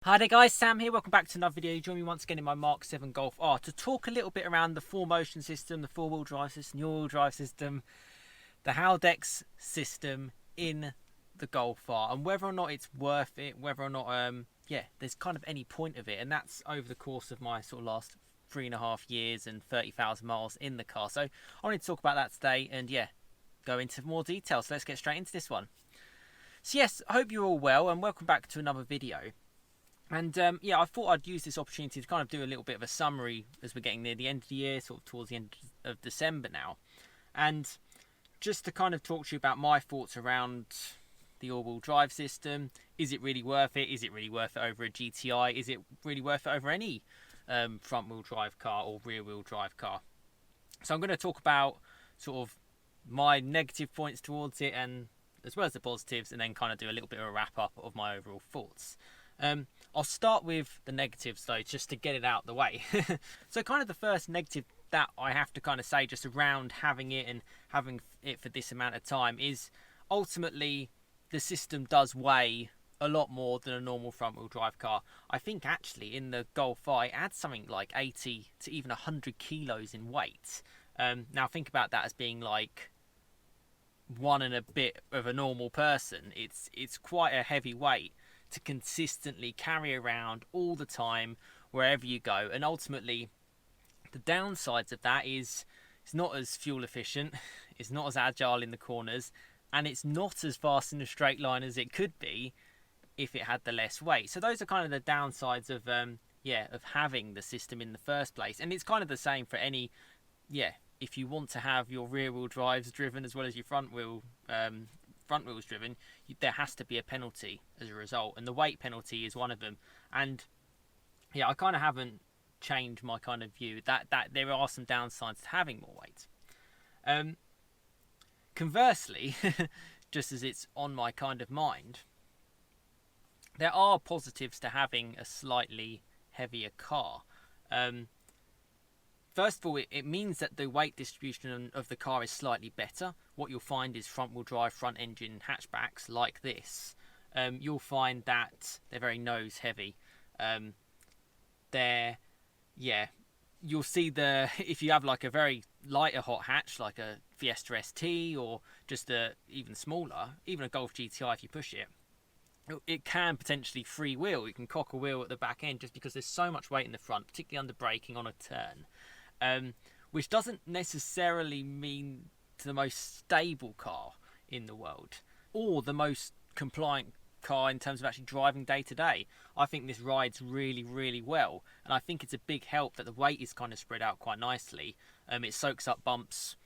Hi there guys, Sam here, welcome back to another video. Join me once again in my Mk7 Golf R to talk a little bit around the 4MOTION system, the four-wheel drive system, the all-wheel drive system, the Haldex system in the Golf R, and whether or not it's worth it, whether or not, there's kind of any point of it. And that's over the course of my sort of last 3.5 years and 30,000 miles in the car. So I wanted to talk about that today and go into more detail. So let's get straight into this one. So yes, I hope you're all well and welcome back to another video. And I thought I'd use this opportunity to kind of do a little bit of a summary as we're getting near the end of the year, sort of towards the end of December now. And just to kind of talk to you about my thoughts around the all-wheel drive system. Is it really worth it? Is it really worth it over a GTI? Is it really worth it over any front-wheel drive car or rear-wheel drive car? So I'm going to talk about sort of my negative points towards it, and as well as the positives, and then kind of do a little bit of a wrap-up of my overall thoughts. I'll start with the negatives though, just to get it out of the way. So kind of the first negative that I have to kind of say just around having it and having it for this amount of time is ultimately the system does weigh a lot more than a normal front wheel drive car. I think actually in the Golf R it adds something like 80 to even 100 kilos in weight. Now think about that as being like one and a bit of a normal person. It's quite a heavy weight to consistently carry around all the time wherever you go. And ultimately the downsides of that is it's not as fuel efficient, it's not as agile in the corners, and it's not as fast in a straight line as it could be if it had the less weight. So those are kind of the downsides of of having the system in the first place. And it's kind of the same for any if you want to have your rear wheel drives driven as well as your front wheels driven, there has to be a penalty as a result, and the weight penalty is one of them. And I kind of haven't changed my kind of view that there are some downsides to having more weight. Conversely, just as it's on my kind of mind, there are positives to having a slightly heavier car. First of all, it means that the weight distribution of the car is slightly better. What you'll find is front-wheel drive, front-engine hatchbacks like this. You'll find that they're very nose-heavy. You'll see if you have like a very lighter hot hatch, like a Fiesta ST or just even smaller, even a Golf GTI if you push it, it can potentially freewheel. You can cock a wheel at the back end just because there's so much weight in the front, particularly under braking on a turn. Which doesn't necessarily mean the most stable car in the world or the most compliant car in terms of actually driving day to day. I think this rides really, really well, and I think it's a big help that the weight is kind of spread out quite nicely. It soaks up bumps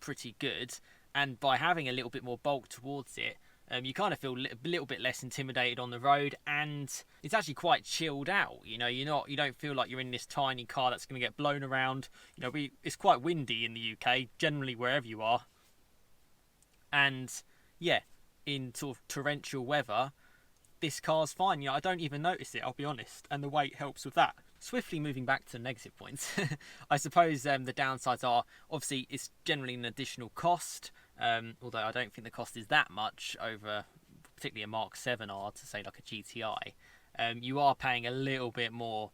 pretty good, and by having a little bit more bulk towards it, you kind of feel a little bit less intimidated on the road, and it's actually quite chilled out. You don't feel like you're in this tiny car that's going to get blown around. It's quite windy in the UK, generally wherever you are, and in sort of torrential weather, this car's fine. I don't even notice it, I'll be honest, and the weight helps with that. Swiftly moving back to the negative points, I suppose the downsides are obviously it's generally an additional cost. Although I don't think the cost is that much over particularly a Mk7 R to say like a GTI. You are paying a little bit more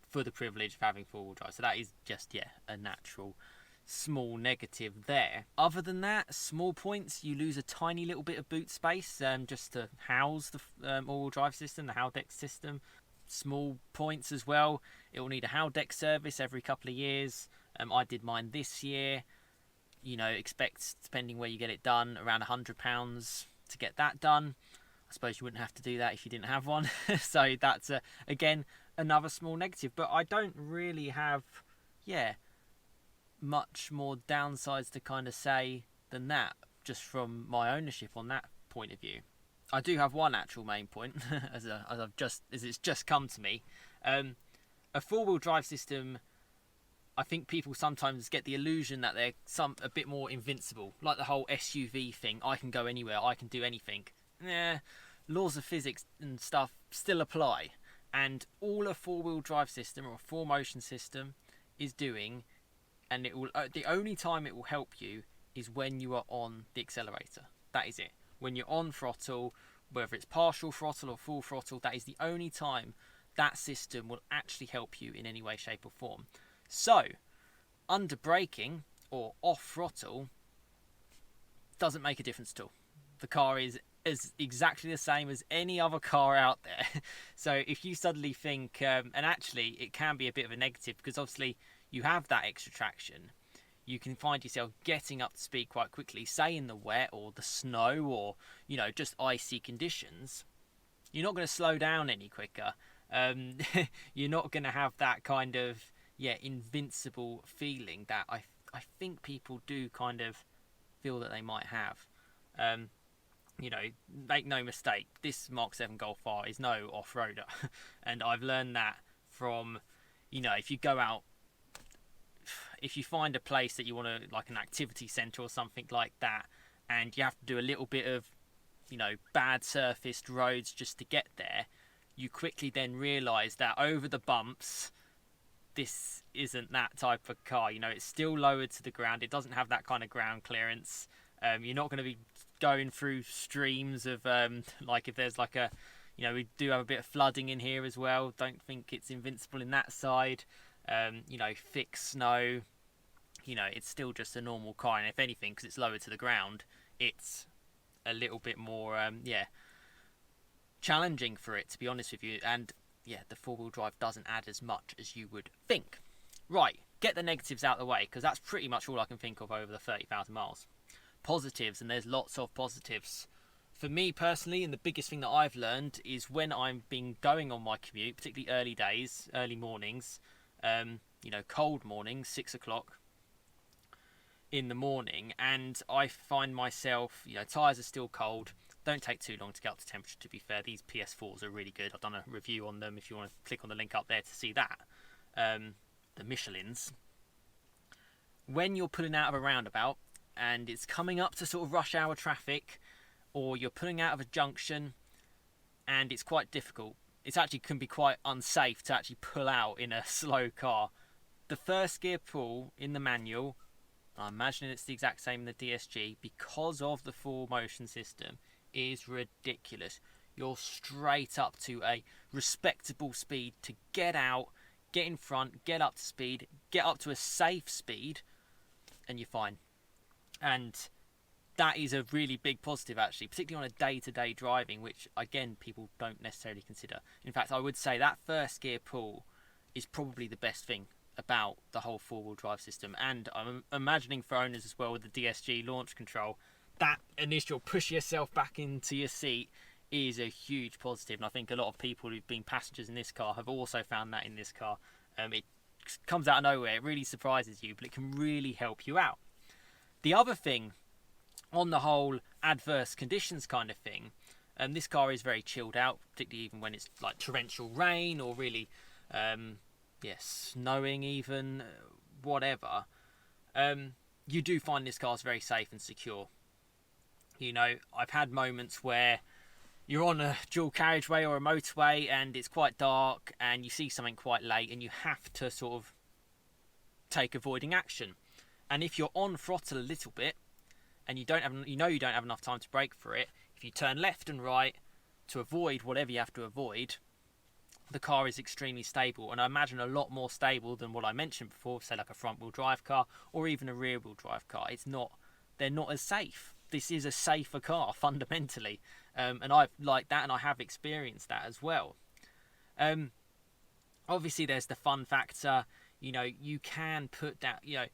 for the privilege of having four-wheel drive, so that is just a natural small negative there. Other than that, small points, you lose a tiny little bit of boot space just to house the all-wheel drive system, the Haldex system. Small points as well, it will need a Haldex service every couple of years. I did mine this year. Expect, depending where you get it done, around £100 to get that done. I suppose you wouldn't have to do that if you didn't have one. So that's, again, another small negative. But I don't really have, much more downsides to kind of say than that, just from my ownership on that point of view. I do have one actual main point, as it's just come to me. A four-wheel drive system, I think people sometimes get the illusion that they're a bit more invincible, like the whole SUV thing. I can go anywhere, I can do anything. Laws of physics and stuff still apply, and all a four-wheel drive system or a 4MOTION system is doing, and the only time it will help you is when you are on the accelerator. That is it. When you're on throttle, whether it's partial throttle or full throttle, that is the only time that system will actually help you in any way, shape or form. So, under braking or off throttle doesn't make a difference at all. The car is exactly the same as any other car out there. So if you suddenly think, and actually it can be a bit of a negative, because obviously you have that extra traction, you can find yourself getting up to speed quite quickly, say in the wet or the snow or, you know, just icy conditions. You're not going to slow down any quicker. You're not going to have that kind of, invincible feeling that I think people do kind of feel that they might have. You know, make no mistake, this Mk7 Golf R is no off-roader. And I've learned that from, you know, if you go out, if you find a place that you want to, like an activity centre or something like that, and you have to do a little bit of, you know, bad surfaced roads just to get there, you quickly then realise that over the bumps, this isn't that type of car. You know, it's still lowered to the ground. It doesn't have that kind of ground clearance. You're not going to be going through streams of, like if there's like a, you know, we do have a bit of flooding in here as well. Don't think it's invincible in that side. You know, thick snow. You know, it's still just a normal car. And if anything, because it's lowered to the ground, it's a little bit more, challenging for it, to be honest with you. And yeah, the four-wheel drive doesn't add as much as you would think. Right, get the negatives out of the way, because that's pretty much all I can think of over the 30,000 miles. Positives, and there's lots of positives. For me personally, and the biggest thing that I've learned is when I've been going on my commute, particularly early days, early mornings, you know, cold mornings, 6 o'clock in the morning, and I find myself, you know, tyres are still cold. Don't take too long to get up to temperature, to be fair. These PS4s are really good. I've done a review on them if you want to click on the link up there to see that. The Michelins. When you're pulling out of a roundabout and it's coming up to sort of rush hour traffic, or you're pulling out of a junction and it's quite difficult, it actually can be quite unsafe to actually pull out in a slow car. The first gear pull in the manual, I imagine it's the exact same in the DSG, because of the 4MOTION system, is ridiculous. You're straight up to a respectable speed to get out, get in front, get up to speed, get up to a safe speed, and you're fine. And that is a really big positive, actually, particularly on a day-to-day driving, which again people don't necessarily consider. In fact, I would say that first gear pull is probably the best thing about the whole four-wheel drive system. And I'm imagining for owners as well, with the DSG launch control, that initial push yourself back into your seat is a huge positive. And I think a lot of people who've been passengers in this car have also found that in this car. It comes out of nowhere, it really surprises you, but it can really help you out. The other thing, on the whole adverse conditions kind of thing, this car is very chilled out, particularly even when it's like torrential rain or really snowing even, whatever. You do find this car's very safe and secure. You know, I've had moments where you're on a dual carriageway or a motorway and it's quite dark and you see something quite late and you have to sort of take avoiding action. And if you're on throttle a little bit and you don't have enough time to brake for it, if you turn left and right to avoid whatever you have to avoid, the car is extremely stable, and I imagine a lot more stable than what I mentioned before, say like a front-wheel drive car or even a rear-wheel drive car. They're not as safe. This is a safer car fundamentally, and I've liked that, and I have experienced that as well. Obviously, there's the fun factor. You know, you can put down, you know,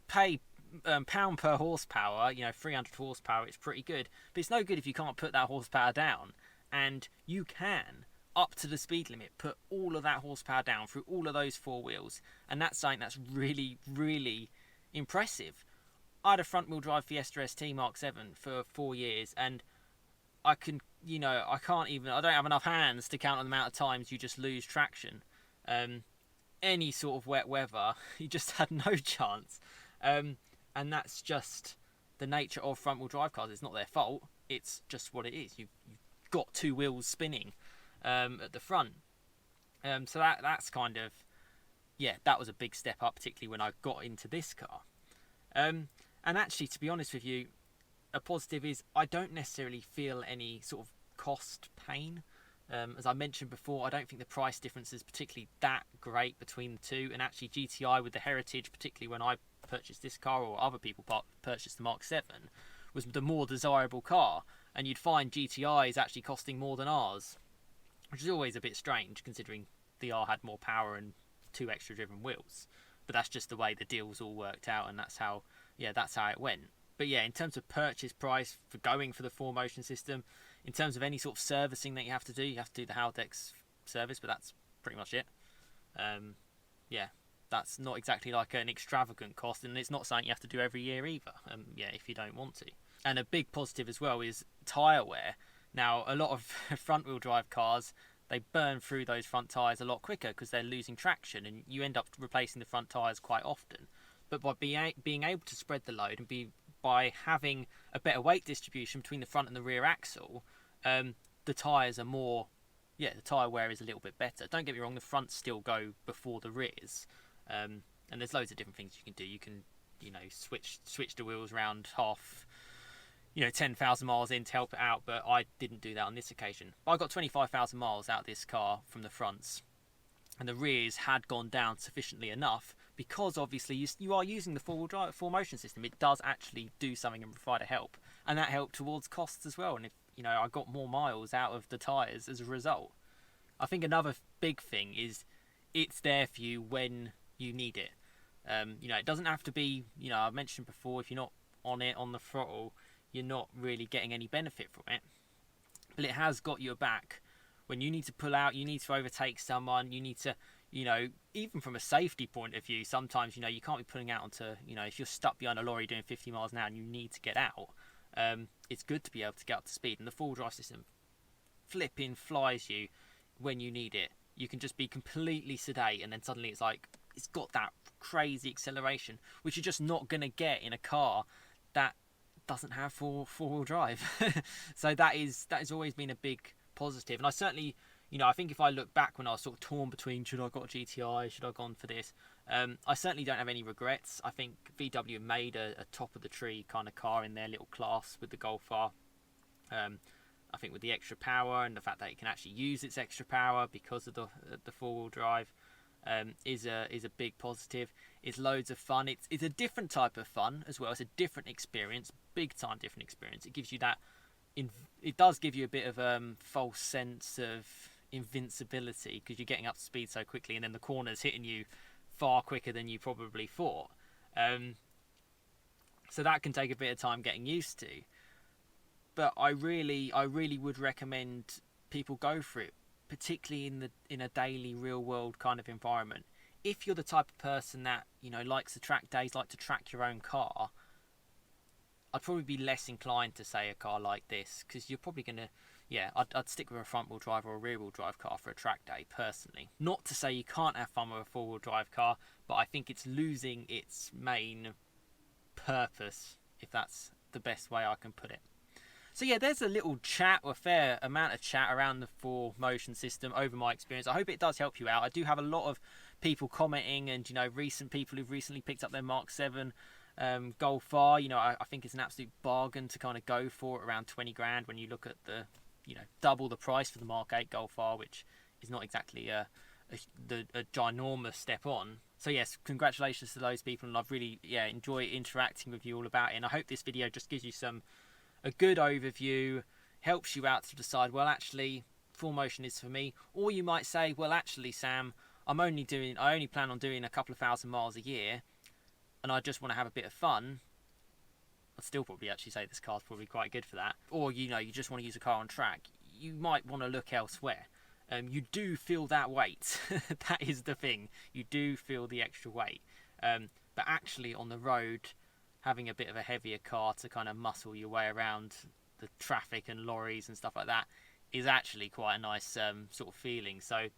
pay pound per horsepower. You know, 300 horsepower. It's pretty good, but it's no good if you can't put that horsepower down, and you can, up to the speed limit, put all of that horsepower down through all of those four wheels, and that's something that's really, really impressive. I had a front-wheel drive Fiesta ST Mark 7 for 4 years, and I don't have enough hands to count on the amount of times you just lose traction. Any sort of wet weather, you just had no chance. And that's just the nature of front-wheel drive cars. It's not their fault. It's just what it is. You've got two wheels spinning at the front. So that's kind of, that was a big step up, particularly when I got into this car. And actually, to be honest with you, a positive is I don't necessarily feel any sort of cost pain. As I mentioned before, I don't think the price difference is particularly that great between the two, and actually GTI with the Heritage, particularly when I purchased this car or other people purchased the Mark 7, was the more desirable car, and you'd find GTI is actually costing more than ours, which is always a bit strange considering the R had more power and 2 extra driven wheels. But that's just the way the deals all worked out, and that's how it went. But yeah, in terms of purchase price for going for the 4MOTION system, in terms of any sort of servicing that you have to do the Haldex service, but that's pretty much it. Yeah, that's not exactly like an extravagant cost, and it's not something you have to do every year either. Yeah, if you don't want to. And a big positive as well is tyre wear. Now, a lot of front-wheel drive cars, they burn through those front tyres a lot quicker because they're losing traction, and you end up replacing the front tyres quite often. But by being able to spread the load and by having a better weight distribution between the front and the rear axle, the tyres are more, the tyre wear is a little bit better. Don't get me wrong, the fronts still go before the rears, and there's loads of different things you can do. You can, switch the wheels around half, 10,000 miles in to help it out, but I didn't do that on this occasion. I got 25,000 miles out of this car from the fronts, and the rears had gone down sufficiently enough because obviously you are using the 4MOTION system. It does actually do something and provide a help, and that helped towards costs as well. And if I got more miles out of the tyres as a result. I think another big thing is it's there for you when you need it. It doesn't have to be, I mentioned before, if you're not on it on the throttle, you're not really getting any benefit from it. But it has got your back when you need to pull out, you need to overtake someone, you need to, even from a safety point of view, sometimes, you can't be pulling out onto, if you're stuck behind a lorry doing 50 miles an hour and you need to get out, it's good to be able to get up to speed. And the full drive system flipping flies you when you need it. You can just be completely sedate, and then suddenly it's like, it's got that crazy acceleration, which you're just not going to get in a car that doesn't have four-wheel drive. So that has always been a big positive. And I certainly, I think if I look back when I was sort of torn between should I have got a GTI, should I have gone for this, I certainly don't have any regrets. I think VW made a top of the tree kind of car in their little class with the Golf R. I think with the extra power and the fact that it can actually use its extra power because of the four-wheel drive is a big positive. It's loads of fun. It's a different type of fun as well. It's a different experience, big time different experience. It gives you that. It does give you a bit of false sense of invincibility because you're getting up to speed so quickly, and then the corner's hitting you far quicker than you probably thought. So that can take a bit of time getting used to. But I really would recommend people go for it, particularly in a daily, real world kind of environment. If you're the type of person that likes to track days, like to track your own car, I'd probably be less inclined to say a car like this, because you're probably gonna, I'd stick with a front wheel drive or a rear wheel drive car for a track day personally. Not to say you can't have fun with a four wheel drive car, but I think it's losing its main purpose, if that's the best way I can put it. So yeah, there's a little chat, or a fair amount of chat around the 4MOTION system over my experience. I hope it does help you out. I do have a lot of people commenting, and recent people who've recently picked up their Mark 7 Golf R. I think it's an absolute bargain to kind of go for around 20 grand when you look at the double the price for the Mark 8 Golf R, which is not exactly a ginormous step on. So yes, congratulations to those people, and I've really enjoyed interacting with you all about it. And I hope this video just gives you a good overview, helps you out to decide, well, actually 4MOTION is for me. Or you might say, well, actually, Sam, I only plan on doing a couple of thousand miles a year, and I just want to have a bit of fun. I'd still probably actually say this car's probably quite good for that. Or you just want to use a car on track, you might want to look elsewhere. You do feel that weight. That is the thing. You do feel the extra weight. But actually on the road, having a bit of a heavier car to kind of muscle your way around the traffic and lorries and stuff like that is actually quite a nice sort of feeling. So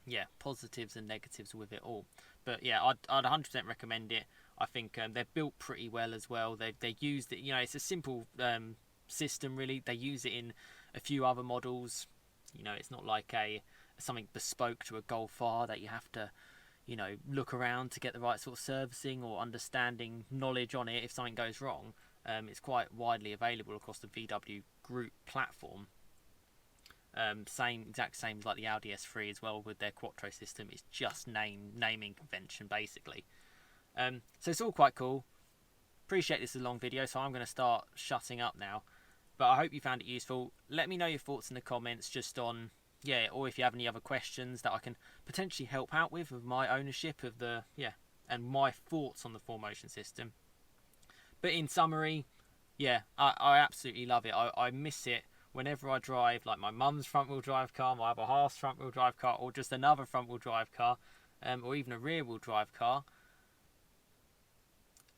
yeah, positives and negatives with it all. But yeah, I'd 100% recommend it. I think they're built pretty well as well. They used it, it's a simple system really. They use it in a few other models. It's not like something bespoke to a Golf R that you have to look around to get the right sort of servicing or understanding knowledge on it if something goes wrong. It's quite widely available across the VW Group platform. Exact same as like the Audi S3 as well with their Quattro system. It's just naming convention basically. So it's all quite cool. Appreciate this is a long video, so I'm going to start shutting up now. But I hope you found it useful. Let me know your thoughts in the comments just on, or if you have any other questions that I can potentially help out with my ownership of the, and my thoughts on the 4MOTION system. But in summary, I absolutely love it. I miss it whenever I drive, like my mum's front wheel drive car, my other half's front wheel drive car, or just another front wheel drive car, or even a rear wheel drive car.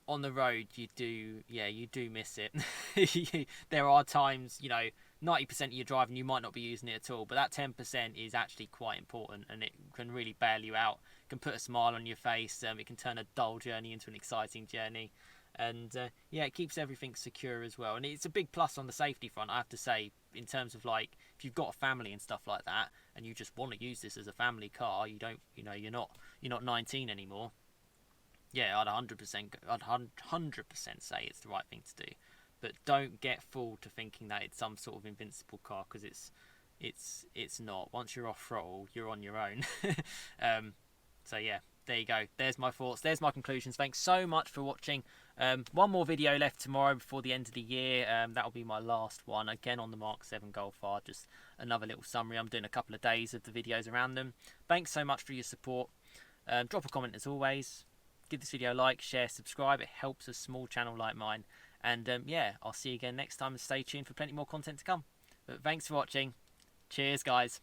On the road, you do miss it. There are times, 90% of your driving you might not be using it at all, but that 10% is actually quite important, and it can really bail you out. It can put a smile on your face. It can turn a dull journey into an exciting journey, and it keeps everything secure as well. And it's a big plus on the safety front, I have to say, in terms of like if you've got a family and stuff like that, and you just want to use this as a family car, you don't, you're not 19 anymore. Yeah, I'd 100% say it's the right thing to do, but don't get fooled to thinking that it's some sort of invincible car, because it's not. Once you're off throttle, you're on your own. So yeah, there you go. There's my thoughts. There's my conclusions. Thanks so much for watching. One more video left tomorrow before the end of the year. That'll be my last one again on the Mk7 Golf R. Just another little summary. I'm doing a couple of days of the videos around them. Thanks so much for your support. Drop a comment as always. Give this video a like, share, subscribe. It helps a small channel like mine. And I'll see you again next time, and stay tuned for plenty more content to come. But thanks for watching. Cheers, guys.